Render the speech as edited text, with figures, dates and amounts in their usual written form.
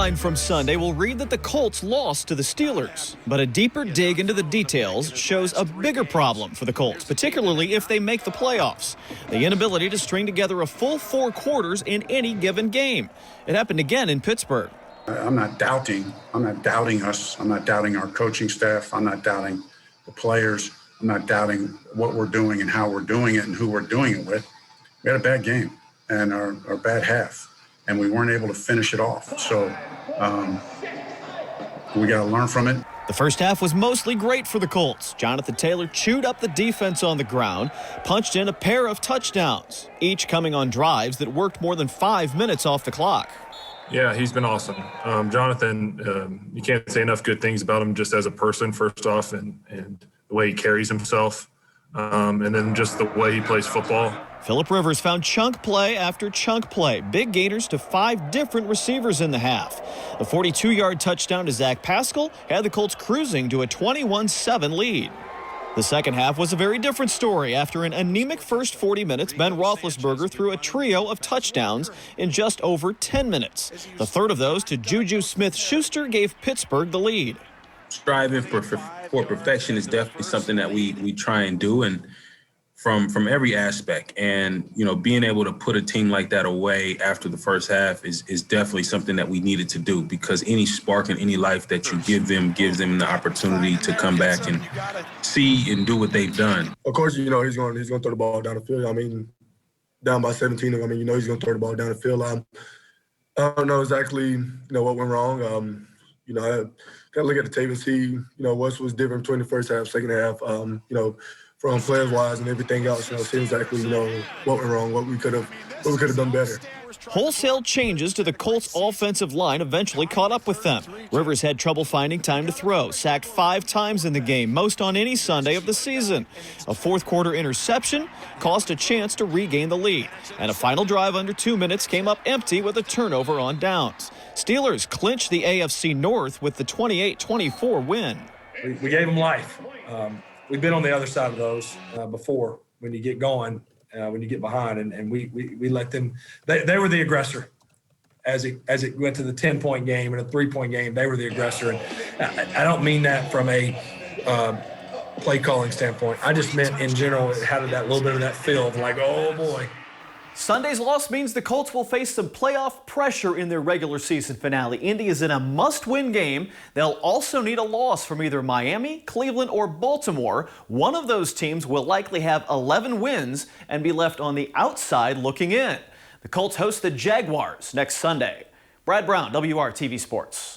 headline from Sunday will read that the Colts lost to the Steelers. But a deeper dig into the details shows a bigger problem for the Colts, particularly if they make the playoffs. The inability to string together a full 4 quarters in any given game. It happened again in Pittsburgh. I'm not doubting us. I'm not doubting our coaching staff. I'm not doubting the players. I'm not doubting what we're doing and how we're doing it and who we're doing it with. We had a bad game and our bad half, and we weren't able to finish it off. So we got to learn from it. The first half was mostly great for the Colts. Jonathan Taylor chewed up the defense on the ground, punched in a pair of touchdowns, each coming on drives that worked more than 5 minutes off the clock. Yeah, he's been awesome. Jonathan, you can't say enough good things about him just as a person, first off, and the way he carries himself, and then just the way he plays football. Phillip Rivers found chunk play after chunk play, big gainers to 5 different receivers in the half. The 42-yard touchdown to Zach Pascal had the Colts cruising to a 21-7 lead. The second half was a very different story. After an anemic first 40 minutes, Ben Roethlisberger threw a trio of touchdowns in just over 10 minutes. The third of those to Juju Smith-Schuster gave Pittsburgh the lead. Striving for perfection is definitely something that we try and do, and from every aspect. And, you know, being able to put a team like that away after the first half is definitely something that we needed to do, because any spark and any life that you give them gives them the opportunity to come back and see and do what they've done. Of course, you know, he's going to throw the ball down the field. I mean, down by 17, I mean, you know, he's going to throw the ball down the field. I don't know exactly, you know, what went wrong. You know, I got to look at the tape and see, you know, what was different between the first half, second half, you know, from players-wise and everything else, you know, see exactly, you know, what went wrong, what we could have done better. Wholesale changes to the Colts' offensive line eventually caught up with them. Rivers had trouble finding time to throw, sacked 5 times in the game, most on any Sunday of the season. A fourth-quarter interception cost a chance to regain the lead, and a final drive under 2 minutes came up empty with a turnover on downs. Steelers clinch the AFC North with the 28-24 win. We gave them life. We've been on the other side of those before. When you get going, when you get behind, and we let them. They were the aggressor. As it went to the 10-point game and a 3-point game, they were the aggressor. And I don't mean that from a play calling standpoint. I just meant in general it had that little bit of that feel of like, oh boy. Sunday's loss means the Colts will face some playoff pressure in their regular season finale. Indy is in a must-win game. They'll also need a loss from either Miami, Cleveland, or Baltimore. One of those teams will likely have 11 wins and be left on the outside looking in. The Colts host the Jaguars next Sunday. Brad Brown, WRTV Sports.